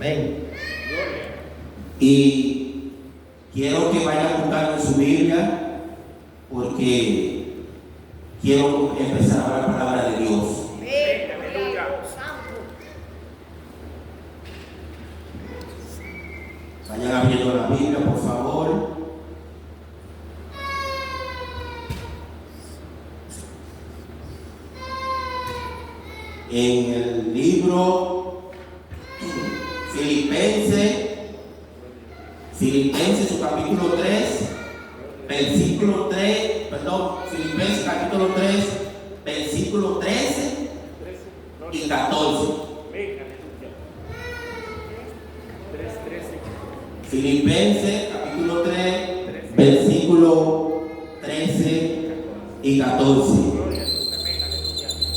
Amén. Y quiero que vayan buscando en su Biblia, porque quiero empezar a hablar la palabra de Dios. Vayan abriendo la Biblia, por favor. En el libro Filipenses, su capítulo 3, versículo 3, Filipenses capítulo 3, versículo 13 y 14. Filipenses capítulo 3, versículo 13 y 14.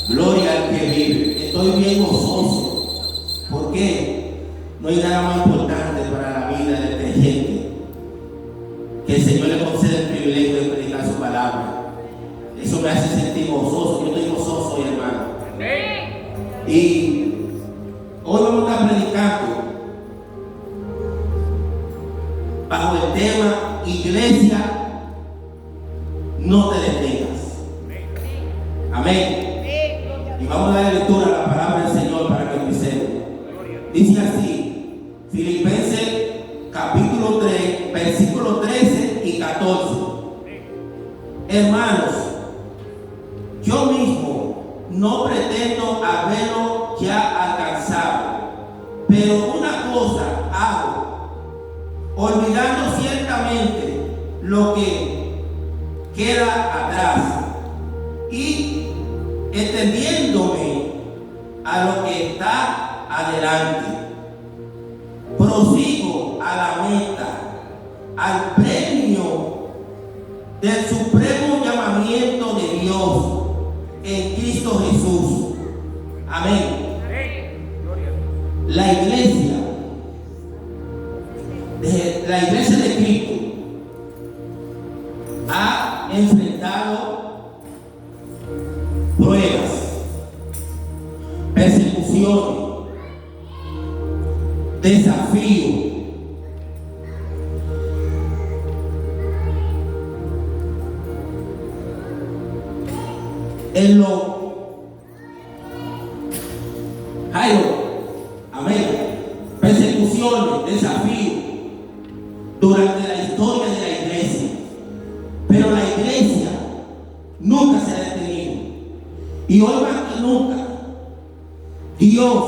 Gloria al que vive. Estoy bien gozoso. ¿Por qué? No hay nada más importante para la vida del creyente que el Señor le conceda el privilegio de predicar su palabra. Eso me hace sentir gozoso. Yo estoy gozoso, hermano. Y hoy vamos a estar predicando bajo el tema: iglesia, no te detengas. Amén. Y vamos a dar lectura a la palabra del Señor para que empecemos. Dice así, Filipenses capítulo 3, versículos 13 y 14. Hermanos, yo mismo no pretendo haberlo ya alcanzado, pero una cosa hago, olvidando ciertamente lo que queda atrás y extendiéndome a lo que está adelante, prosigo a la meta, al premio del supremo llamamiento de Dios en Cristo Jesús. Amén. La iglesia de Cristo ha enfrentado pruebas, persecuciones, desafíos. En lo amén, persecuciones, desafíos durante la historia de la iglesia, pero la iglesia nunca se ha detenido. Y hoy más que nunca, Dios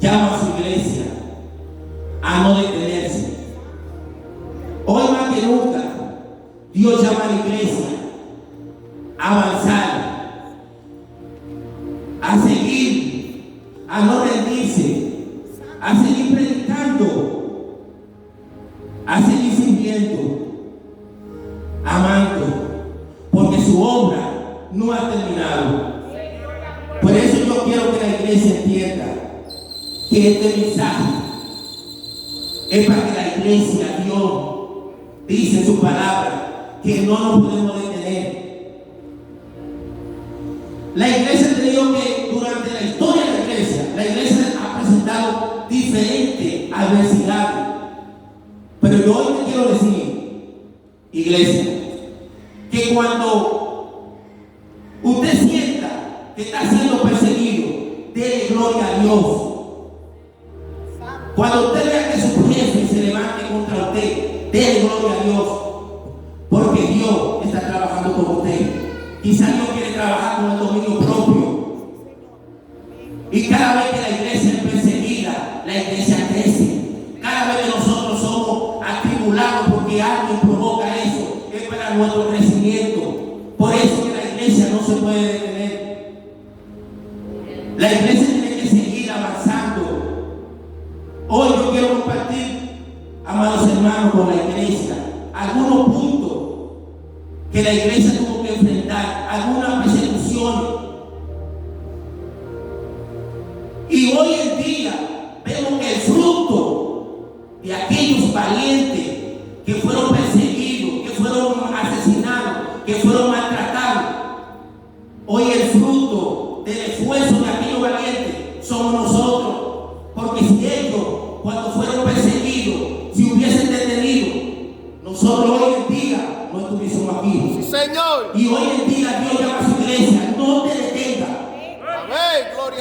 llama a su iglesia a no detenerse. Hoy más que nunca, Dios llama a la iglesia a avanzar, a seguir, a no rendirse, a seguir predicando, a seguir sirviendo, amando, porque su obra no ha terminado. Por eso yo quiero que la iglesia entienda que este mensaje es para que la iglesia, Dios dice en su palabra que no nos podemos detener. La iglesia ha tenido que, durante la historia de la iglesia ha presentado diferentes adversidades. Pero yo hoy te quiero decir, iglesia, que cuando usted sienta que está siendo perseguido, dele gloria a Dios. Cuando usted vea que su jefe se levante contra usted, dele gloria a Dios, porque Dios está trabajando con usted. Quizás Dios quiere trabajar con el dominio propio. Y cada vez que la iglesia es perseguida, la iglesia crece. Cada vez que nosotros somos atribulados porque alguien provoca eso, es para nuestro crecimiento. Por eso que la iglesia no se puede detener. La iglesia tiene que seguir avanzando. Hoy yo quiero compartir, amados hermanos, con la iglesia algunos puntos que la iglesia tuvo que enfrentar, algunas persecuciones. Y hoy en día vemos que el fruto de aquellos valientes que fueron perseguidos, que fueron asesinados, que fueron maltratados, hoy el fruto del esfuerzo de aquellos valientes somos nosotros. Porque si ellos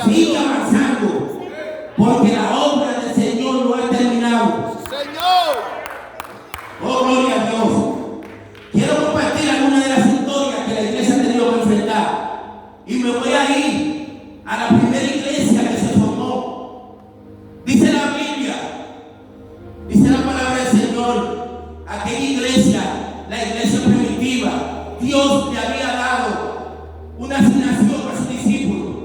Sigue avanzando, porque la obra del Señor no ha terminado. Señor. Oh, gloria a Dios. Quiero compartir algunas de las historias que la iglesia ha tenido que enfrentar. Y me voy a ir a la primera iglesia que se formó. Dice la Biblia, dice la palabra del Señor, aquella iglesia, la iglesia primitiva, Dios le había dado una asignación a sus discípulos.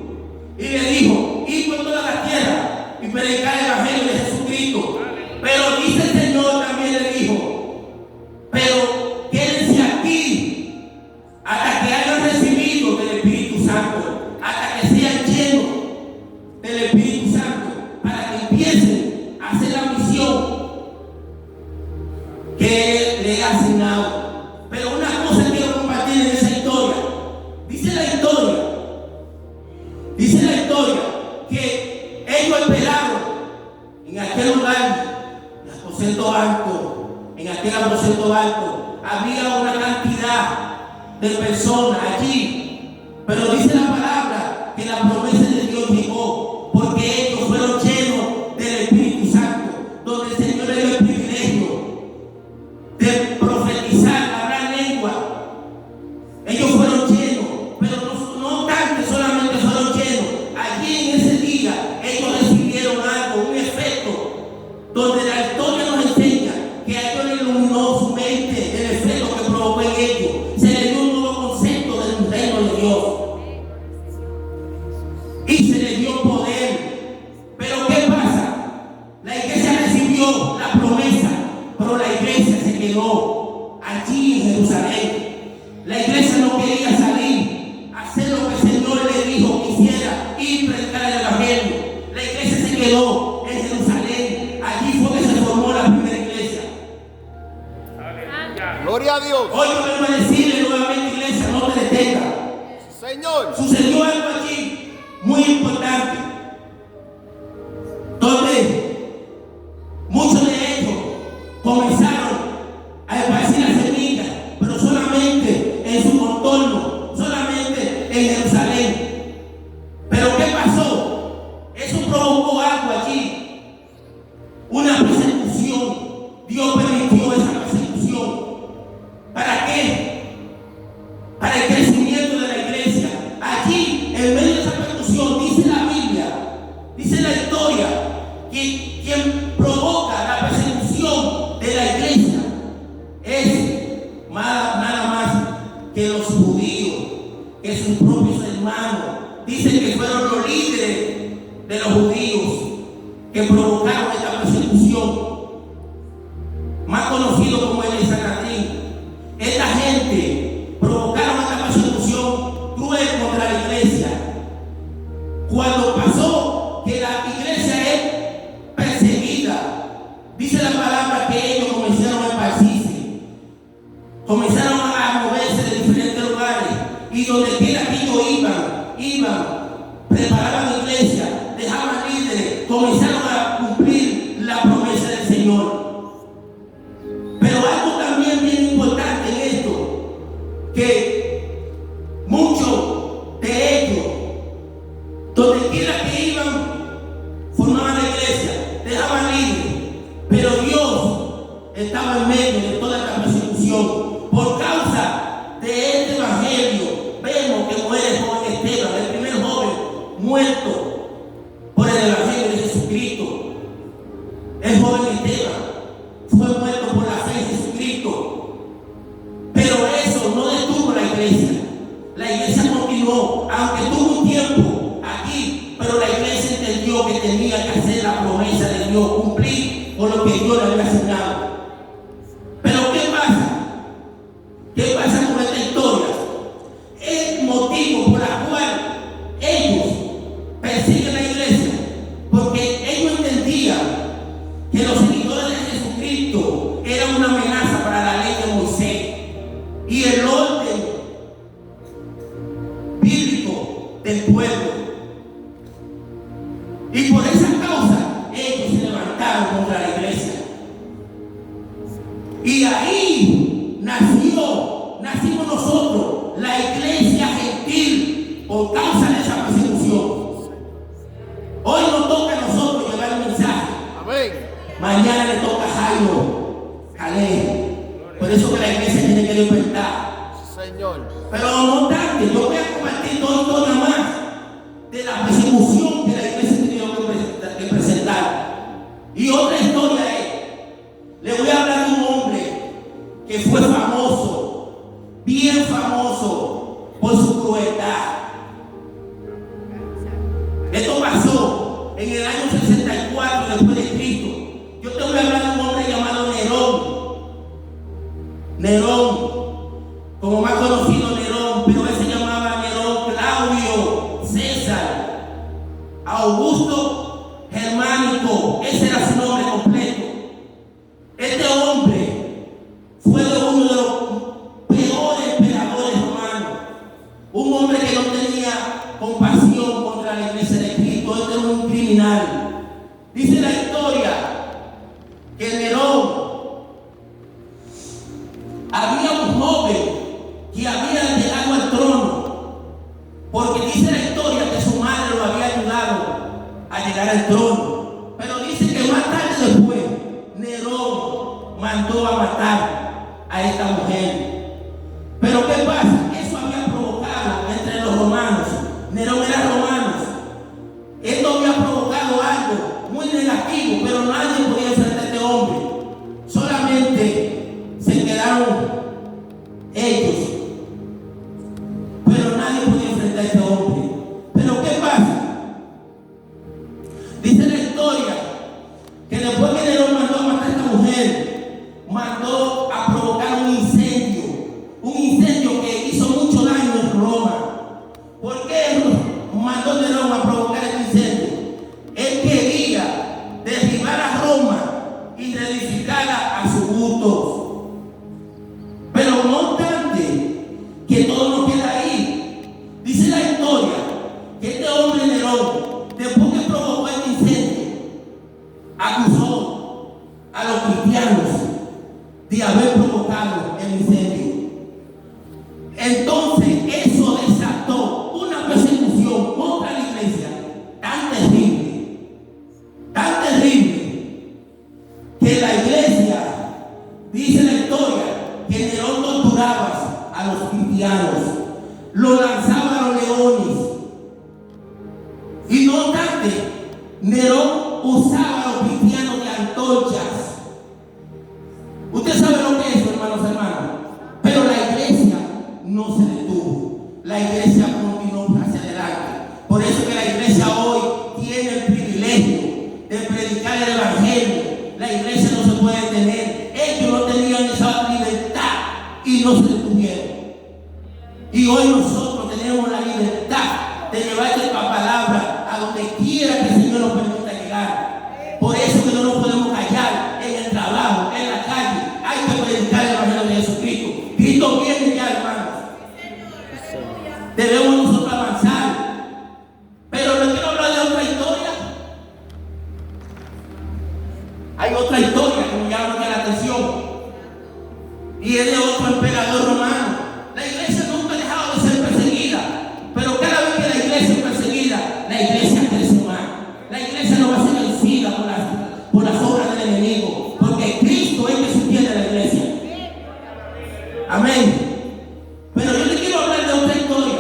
Y le dijo, id por toda la tierra y predicar el evangelio de Jesucristo. Pero dice el Señor, también le dijo, pero quédense aquí hasta que hayan recibido del Espíritu Santo, hasta que sean llenos del Espíritu Santo, para que empiecen a hacer la misión que Él le ha asignado. Pero una cosa quiero compartir en esa historia. Dice la historia que ellos esperaron en aquel lugar, en aquel aposento alto, había una cantidad de personas allí, pero dice la palabra que la promesa de Dios llegó, porque ellos fueron llenos del Espíritu Santo, donde el Señor le dio el privilegio de profetizar la gran lengua. Ellos fueron llenos, pero no tanto solamente fueron llenos. Allí en ese día ellos recibieron algo, un efecto, donde la historia nos enseña que a ellos les iluminó su mente, el efecto que provocó en ellos. Se les dio un nuevo concepto del reino de Dios y se les dio poder. Pero ¿qué pasa? La iglesia recibió la promesa, pero la iglesia se quedó allí en Jerusalén. La iglesia no quería salir a hacer lo que el Señor le dijo que hiciera y predicar el evangelio. La iglesia se quedó en Jerusalén. Allí fue que se formó la primera iglesia. Gloria a Dios. Hoy yo vengo a decirle nuevamente, iglesia, no te detengas. Señor. Sucedió algo allí muy importante, donde muchos de ellos comenzaron a esparcir las semillas, pero solamente en su contorno, solamente en Jerusalén. Pero ¿qué pasó? Eso provocó algo allí, una persecución. Dios permitió esa persecución. ¿Para qué? Para el crecimiento de la iglesia. Allí, en medio de esa persecución, dice la Biblia, dice la historia, que quien provoca la persecución de la iglesia es nada más que los judíos, que sus propios hermanos. Dicen que fueron los líderes de los judíos que provocaron esta persecución, más conocido como el Sanedrín. Esta gente provocaron esta persecución cruel contra la iglesia. Cuando pasó que la iglesia es perseguida, dice la palabra que ellos comenzaron a esparcirse, comenzaron a moverse de diferentes lugares, y donde quiera que ellos iban, preparaban iglesia, dejaban líderes, comenzaron a cumplir la promesa del Señor. Pero algo también bien importante en esto, que muchos de ellos, donde quiera que iban, formaban la iglesia, dejaban líderes, pero Dios estaba en medio de toda esta persecución. Por causa de este evangelio, vemos que muere el joven Esteban, el primer joven muerto por el evangelio de Jesucristo. El joven Esteban fue muerto por la fe en Jesucristo. Pero eso no detuvo la iglesia. La iglesia continuó, aunque tuvo un tiempo aquí, pero la iglesia entendió que tenía que hacer la promesa de Dios, cumplir con lo que Dios le había asignado. Pero ¿qué pasa? ¿Qué pasa con esta historia? El motivo por el cual ellos persiguen la iglesia, porque ellos entendían que los seguidores de Jesucristo eran una amenaza para la ley de Moisés y el orden bíblico del pueblo. Y por esa causa ellos se levantaron contra la iglesia. Y ahí nacimos nosotros, la iglesia gentil, por causa de esa persecución. en el año 64 después de Cristo. Yo te voy a hablar de un hombre llamado Nerón. Nerón, como más conocido Nerón, pero él se llamaba Nerón Claudio César Augusto Germánico, ese era su nombre completo. Este hombre fue uno de los peores emperadores romanos, un hombre que no tenía compasión contra la iglesia de Cristo. Este era un criminal. Dice la historia que Nerón, había un joven que había llegado al trono, porque dice la historia que su madre lo había ayudado a llegar al trono, pero dice que más tarde después Nerón mandó a matar a esta mujer. Pero ¿qué pasa? Eso había provocado entre los romanos. Nerón era romano. Esto había provocado algo muy negativo, pero nadie podía enfrentar a este hombre. Solamente se quedaron ellos, pero nadie podía enfrentar a este hombre. Pero ¿qué pasa? Dice la historia que después que Nerón mandó a matar a esta mujer, mandó a provocar un incendio que hizo mucho daño en Roma. ¿Por qué mandó Nerón a provocar este incendio? Él quería derribar a Roma y reedificarla a su gusto. Pero no obstante que todo no queda ahí. Dice la historia que este hombre Nerón, después que provocó este incendio, acusó a los cristianos de haber provocado el incendio. Entonces eso desató una persecución contra la iglesia tan terrible, que la iglesia, dice la historia, que Nerón torturaba a los cristianos, lo lanzaba a los leones. Y no obstante, Nerón usaba a los cristianos de antorchas. Usted sabe lo que es eso, hermanos. Pero la iglesia no se detuvo. La iglesia continuó hacia adelante. Por eso que la iglesia hoy tiene el privilegio de predicar el evangelio. La iglesia no se puede detener. Ellos no tenían esa libertad y no se detuvieron. Y hoy nosotros tenemos la libertad de llevar esta palabra a donde quiera que el Señor nos permita llegar. Por eso que no nos podemos callar en el trabajo, en la calle. Hay que predicar el evangelio de Jesucristo. Cristo viene ya, hermanos. Debemos nosotros avanzar. Pero les quiero hablar de otra historia. Hay otra historia que me llama la atención, y es de otro emperador romano. La iglesia nunca ha dejado de ser perseguida, pero cada vez que la iglesia es perseguida, la iglesia crece más. La iglesia no va a ser vencida por las obras del enemigo, porque Cristo es el que sostiene la iglesia. Amén. Pero yo le quiero hablar de otra historia.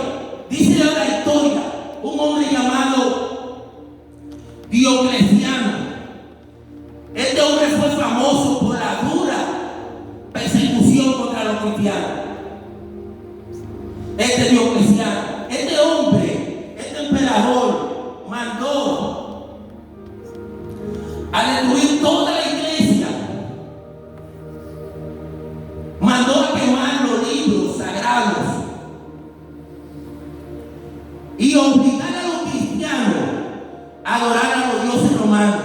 Dice la historia, un hombre llamado Diocleciano. Este hombre fue famoso por la dura persecución contra los cristianos. Este Diocleciano, este hombre, este emperador, mandó a destruir toda la iglesia. Mandó a quemar los libros sagrados y obligar a los cristianos a adorar a los dioses romanos.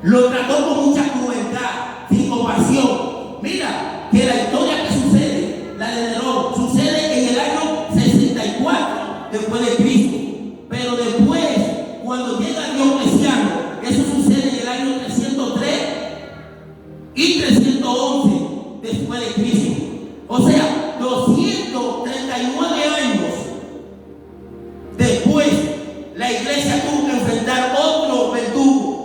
Lo trató con mucha crueldad, sin compasión. Mira que la historia que sucede, la de Nerón, sucede en el año 64 después de Cristo. Pero después, cuando llega Diocleciano, eso sucede en el año 303 y 311 después de Cristo. O sea, 239 años después, la iglesia tuvo que enfrentar otro verdugo.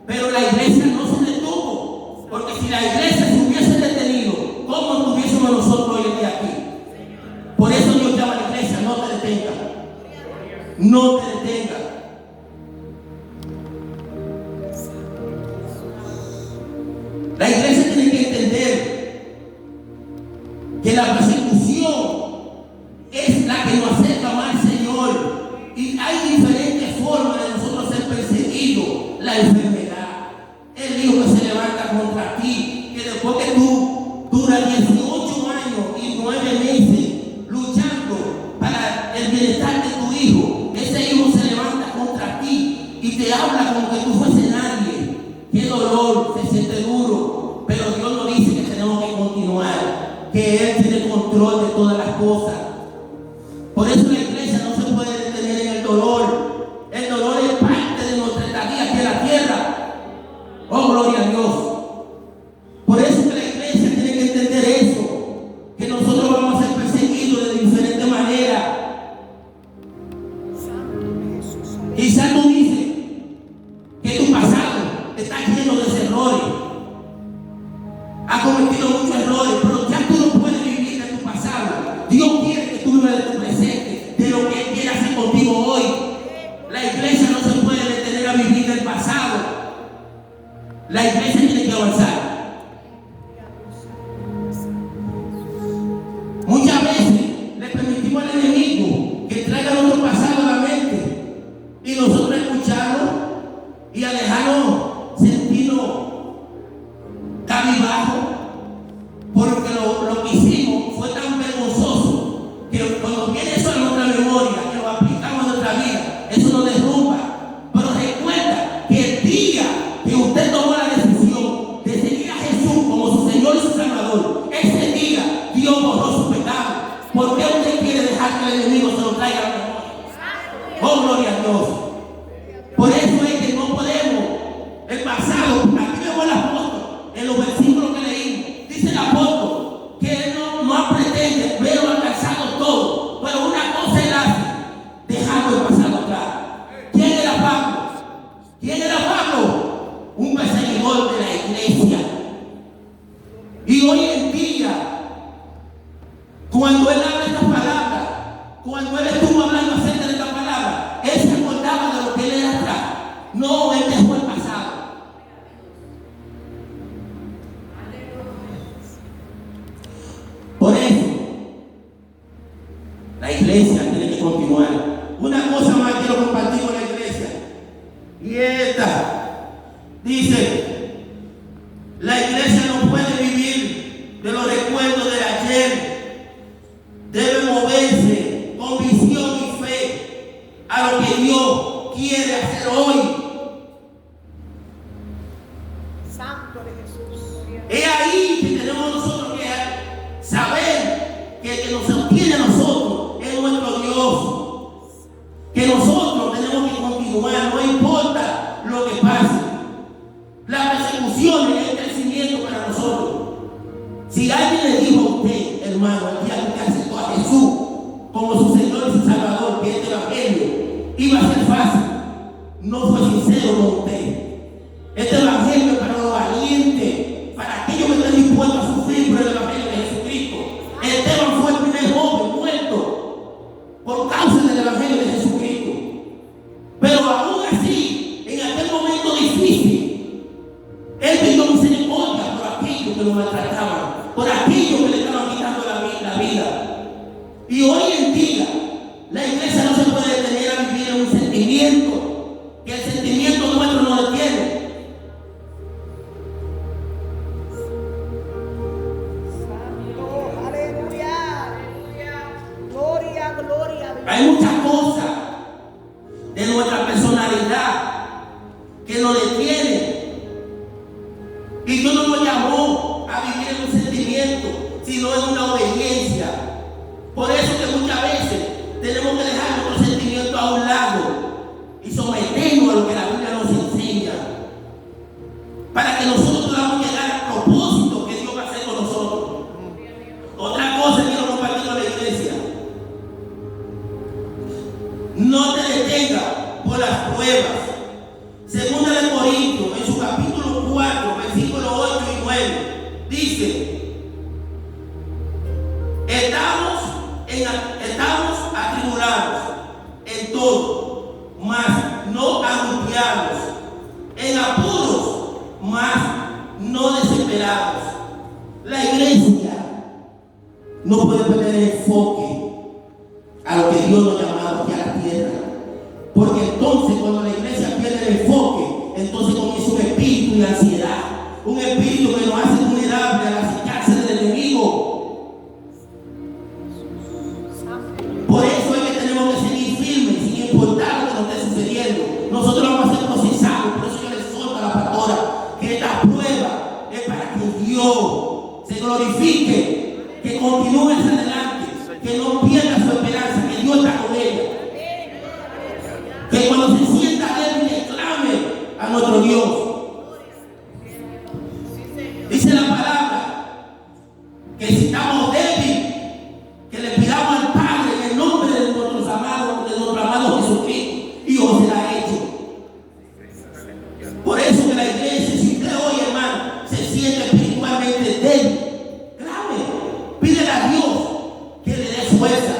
Pero la iglesia no se detuvo, porque si la iglesia se hubiese detenido, ¿cómo estuviésemos nosotros hoy en día aquí? Por eso Dios llama a la iglesia: no te detengas, no te detengas. La iglesia tiene que entender que la persecución es la que nos acerca más al Señor, y hay diferentes formas de hijo, ese hijo se levanta contra ti y te habla como que tú fuese nadie. Qué dolor, se siente duro, pero Dios nos dice que tenemos que continuar, que Él tiene control de todas las cosas. Por eso la iglesia no se puede detener en el dolor. El dolor es parte de nuestra estadía aquí en la tierra. Oh, gloria a Dios. Por eso que la iglesia tiene que entender eso, que nosotros vamos a ser perseguidos de diferentes maneras. Quizás tú dices que tu pasado está lleno de errores, has cometido muchos errores, pero ya tú no puedes vivir de tu pasado. Dios quiere que tú vivas de tu presente, de lo que Él quiere hacer contigo hoy. La iglesia no se puede detener a vivir del pasado. La iglesia tiene que avanzar. Muchas veces le permitimos al enemigo que traiga nuestro pasado a la mente y nosotros escucharlo y alejarnos, sentirnos cabizbajo, porque lo que hicimos fue tan vergonzoso que cuando viene eso a nuestra memoria, que lo aplicamos a nuestra vida, eso nos derrumba. Pero recuerda que el día que usted tomó la decisión de seguir a Jesús como su Señor y su Salvador, ese día Dios borró su pecado. ¿Por qué usted quiere dejar que el enemigo se lo traiga a la memoria? Oh, gloria a Dios. Por eso es que no podemos, el pasado, aquí vemos el apóstol, en los versículos que leímos, dice el apóstol que él no pretende verlo alcanzado todo, pero una cosa él hace, dejando el pasado atrás. ¿Quién era Pablo? ¿Quién era Pablo? Un perseguidor de la iglesia. Y hoy en día, cuando él habla esta palabra, cuando él estuvo hablando acerca de esta palabra, él se acordaba de lo que él era atrás. No, él dejó el pasado. Por eso, la iglesia tiene que continuar. Una cosa más quiero compartir con la iglesia. Y esta dice: la iglesia no puede vivir de los recuerdos del ayer. Debe moverse con visión y fe a lo que Dios quiere hacer hoy. Santo de Jesús. Es ahí que tenemos nosotros que saber que el que nos sostiene a nosotros es nuestro Dios. Que nosotros tenemos que continuar, no importa lo que pase. La persecución es el crecimiento para nosotros. Si alguien le dijo a usted, hermano, el día que usted aceptó a Jesús como su Señor y su Salvador, que este evangelio iba a ser fácil, no fue sincero con usted. Este evangelio es para los valientes, para aquellos que están dispuestos a sufrir por el evangelio de Jesucristo. Esteban fue el primer joven muerto por causa del evangelio de Jesucristo. Pero aún así, en aquel momento difícil, él pidió misericordia por aquellos que lo maltrataban, por aquellos que le estaban quitando la vida. Y hoy en día, la iglesia no se puede detener a vivir en un sentimiento, que el sentimiento nuestro nos detiene. Santo, aleluya, aleluya. Gloria, gloria a Dios. Hay muchas cosas de nuestra personalidad que nos detienen. Y Dios no nos llamó a vivir en un sentimiento, sino en una obediencia. Por eso que muchas veces tenemos que dejar nuestros sentimientos a un lado y someternos a lo que la Biblia nos enseña, para que nosotros podamos llegar al propósito que Dios va a hacer con nosotros. Otra cosa que quiero compartir con la iglesia: no te detengas por las pruebas. Segunda de Corintios, en su capítulo 4, versículos 8 y 9, dice: estamos atribulados en todo, mas no angustiados, en apuros, mas no desesperados. La iglesia no puede perder el enfoque a lo que Dios nos ha llamado aquí a la tierra, porque entonces cuando la iglesia pierde el enfoque, nuestro Dios. Dice la palabra que si estamos débiles, que le pidamos al Padre en el nombre de nuestro amado Jesucristo, y os será hecho. Por eso que la iglesia, si usted hoy, hermano, se siente espiritualmente débil, clave, pídele a Dios que le dé fuerza,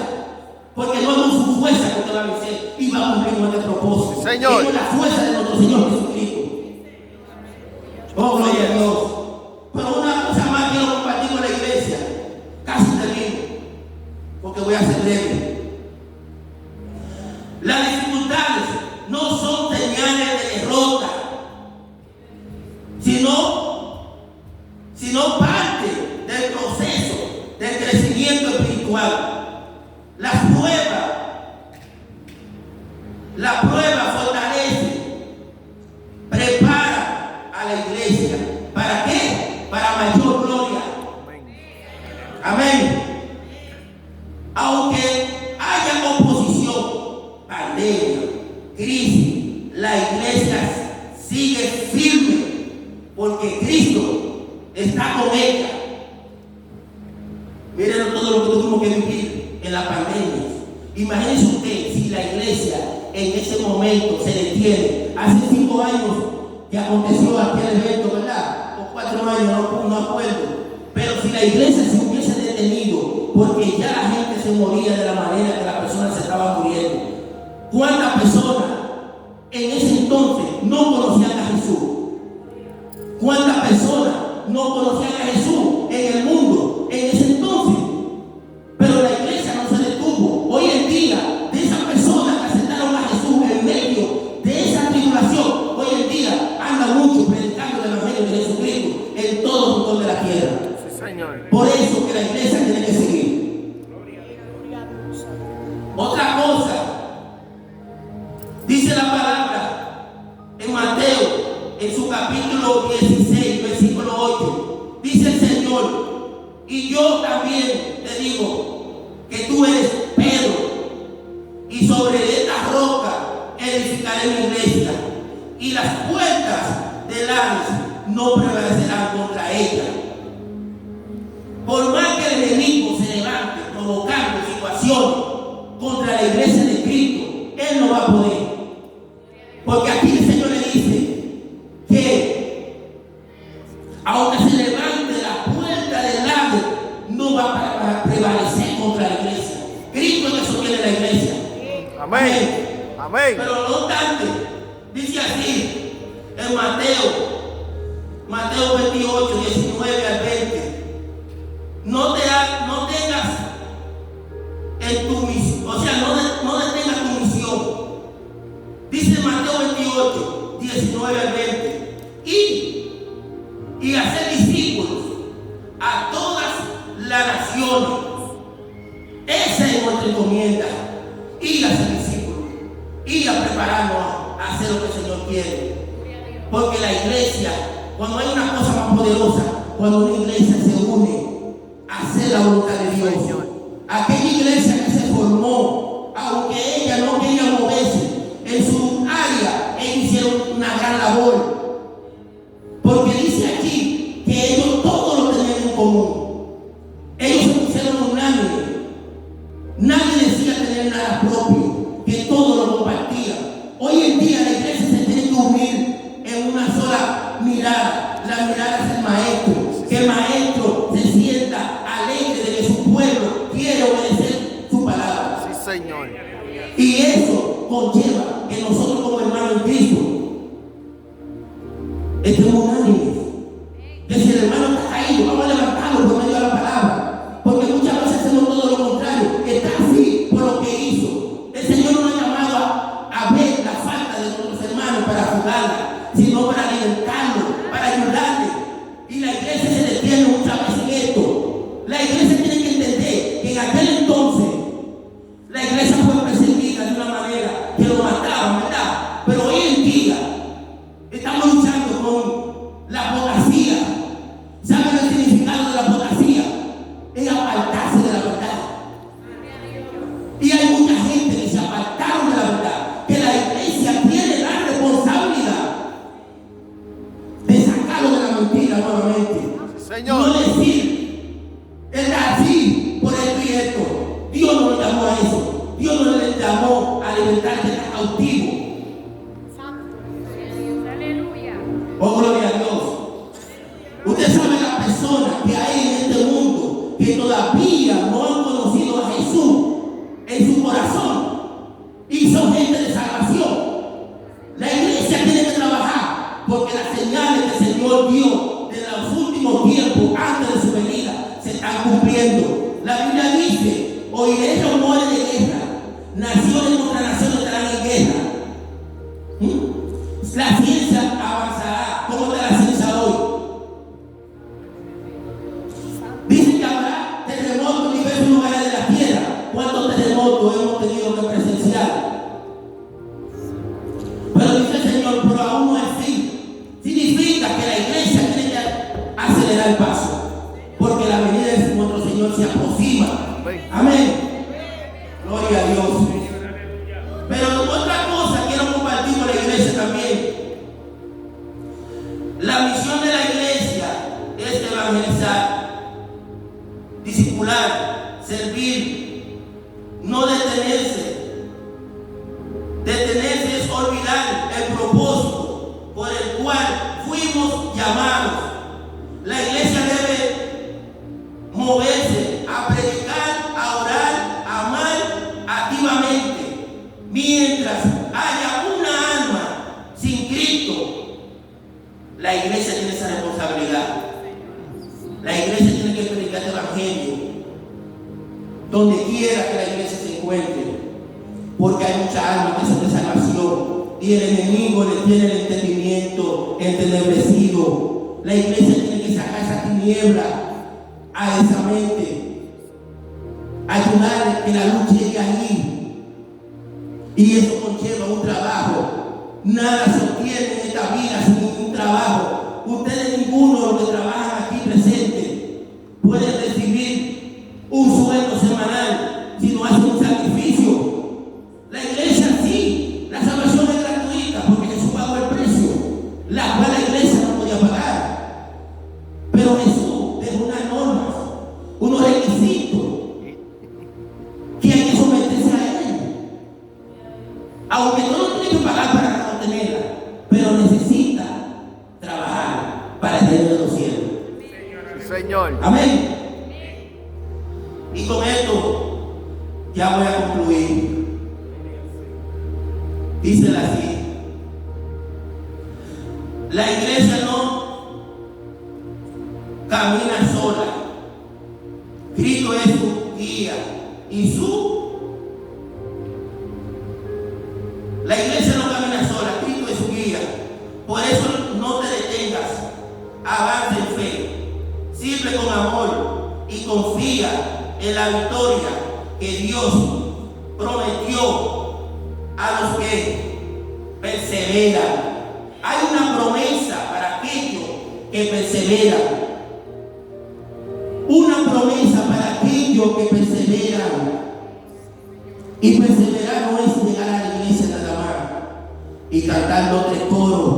porque no es con su fuerza que usted va a vencer y va a cumplir con este propósito. Sí, Señor. Es con la fuerza de nuestro Señor Jesucristo. Oh, gloria a Dios. Pero una cosa más quiero compartir con la iglesia. Casi termino, porque voy a ser breve. Las dificultades no son señales de derrota, sino parte del proceso del crecimiento espiritual. La prueba fortalece, prepara a la iglesia. ¿Para qué? Para mayor gloria. Amén. Aunque haya oposición, pandemia, crisis, la iglesia sigue firme porque Cristo está con ella. Miren todo lo que tuvimos que vivir en la pandemia. Imagínense usted si la iglesia en ese momento se detiene. Hace 5 años que aconteció aquel evento, ¿verdad? O 4 años, no acuerdo. Pero si la iglesia se hubiese detenido, porque ya la gente se moría de la manera que las personas se estaban muriendo. ¿Cuántas personas en ese entonces no conocían a Jesús? ¿Cuántas personas no conocían a Jesús en el mundo en ese entonces? Pero la iglesia no se detuvo. Hoy en día, de esas personas que aceptaron a Jesús en medio de esa tribulación, hoy en día anda mucho predicando el evangelio de Jesucristo en todo el mundo de la tierra. Sí, Señor. Por eso que la iglesia tiene que seguir. Otra cosa, dice la palabra en Mateo, en su capítulo 16, versículo 8, dice el Señor, y yo también te digo que tú eres Pedro, y sobre esta roca edificaré mi iglesia, y las puertas del Hades no prevalecerán contra ella. Por más que el enemigo se levante provocando situaciones contra la iglesia de Cristo, él no va a poder. Porque aquí el Señor le dice que aunque se levante la puerta del Hades, no va a prevalecer contra la iglesia. Cristo es el que sostiene la iglesia. Amén. Amén. Pero no obstante, dice así en Mateo 28, 19 al 20. No tengas en tu misión, o sea, no detengas tu misión. Dice Mateo 28, 19 al 20. Y hacer discípulos a todas las naciones. Esa es nuestra encomienda. Ir a ser discípulos. Ir a prepararnos a hacer lo que el Señor quiere. Porque la iglesia, cuando hay una cosa más poderosa, cuando una iglesia se une a hacer la voluntad de Dios. Aquella iglesia que se formó, aunque ella no quería moverse en su área, ellos hicieron una gran labor. Porque dice aquí que ellos todo lo tenían en común. Ellos se pusieron unánimes. Nadie decía tener nada propio, que todo lo compartía. Hoy en día la iglesia se tiene que unir en una sola mirada. La mirada es el maestro. Que el maestro se sienta alegre de que su pueblo quiere obedecer su palabra. Sí, Señor. Y eso conlleva que nosotros como hermanos en Cristo estemos unánimes. Que si el hermano está caído, vamos a levantarlo por medio de la palabra. Porque muchas veces hacemos todo lo contrario. Está así por lo que hizo. El Señor nos ha llamado a ver la falta de nuestros hermanos para juzgarla, sino para alimentarlos, para ayudarles. Y la iglesia se detiene muchas veces en esto. La iglesia tiene que entender que en aquel entonces la iglesia fue perseguida de una manera que lo mataban, ¿verdad? Pero hoy en día estamos luchando con la apostasía. ¿Saben el significado de la apostasía? Es apartarse de la verdad. Y hay mucha gente que se apartaron de la verdad, que la iglesia tiene la responsabilidad libertad que está cautivo. Santo eres Jesús. Aleluya. Oh, gloria a Dios. Usted sabe la persona que hay en este mundo que todavía no han conocido a Jesús en su corazón y son gente de salvación. La iglesia tiene que trabajar porque las señales que el Señor dio de los últimos tiempos antes de su venida se están cumpliendo. La Biblia dice: oiréis rumores de guerra, naciones contra naciones estarán en guerra. La ciencia avanzará. ¿Cómo está la ciencia hoy? Dicen que habrá terremotos en diversos lugares de la tierra. ¿Cuántos terremotos hemos tenido que presenciar? Pero dice el Señor, pero aún no es fin. Significa que la iglesia tiene que acelerar el paso, porque la venida de nuestro Señor se aproxima. Amén. Gloria a Dios. Pero otra cosa quiero compartir con la iglesia también. La misión de la iglesia es evangelizar, discipular, servir, no detenerse. Detenerse es olvidar el propósito por el cual fuimos llamados. La iglesia debe moverse a predicar, a orar, a amar activamente. Mientras haya una alma sin Cristo, la iglesia tiene esa responsabilidad. La iglesia tiene que predicar el evangelio donde quiera que la iglesia se encuentre, porque hay muchas almas que son de salvación y el enemigo le tiene el entendimiento entenebrecido. La iglesia tiene que sacar esa tiniebla a esa mente, ayudarle que la luz llegue allí. Y eso conlleva un trabajo. Nada se obtiene en esta vida sin un trabajo. Ustedes ninguno de los que trabajan aquí presentes pueden recibir un sueldo semanal si no hacen un sacrificio. La iglesia sí, la salvación es gratuita porque Jesús pagó el precio, la cual la iglesia no podía pagar. Pero Jesús dejó unas normas, unos requisitos que hay que someterse a él. Aunque no lo tiene que pagar para obtenerla, pero necesita trabajar para el reino de los cielos. Sí, Señor. Amén. Y con esto ya voy a concluir. Dice así: la iglesia no camina sola. Cristo es su guía y la iglesia no camina sola, Cristo es su guía. Por eso no te detengas, avanza en fe, sirve con amor y confía en la victoria que Dios prometió a los que perseveran. Hay una promesa para aquellos que perseveran. Una promesa para aquellos que perseveran. Y perseverar no es llegar a la iglesia nada más y cantar los 3 coros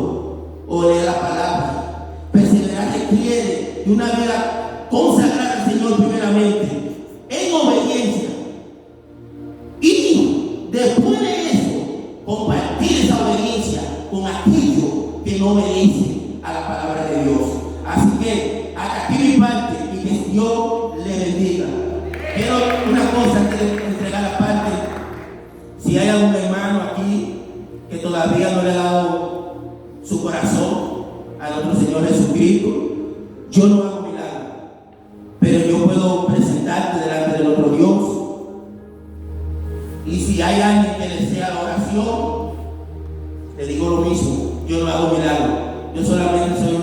o leer la palabra. Perseverar requiere de una vida consagrada al Señor primeramente, en obediencia. Y después de eso, compartir esa obediencia con aquellos que no obedecen a la palabra de Dios. Así que hasta aquí mi parte y que Dios le bendiga. Quiero una cosa antes de entregar la parte. Si hay algún hermano aquí que todavía no le ha dado su corazón a nuestro Señor Jesucristo, yo no hago milagro, pero yo puedo presentarte delante de nuestro Dios. Y si hay alguien que desea la oración, le digo lo mismo. Yo no hago milagro, yo solamente soy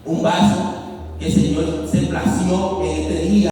un vaso que el Señor se plació en este día.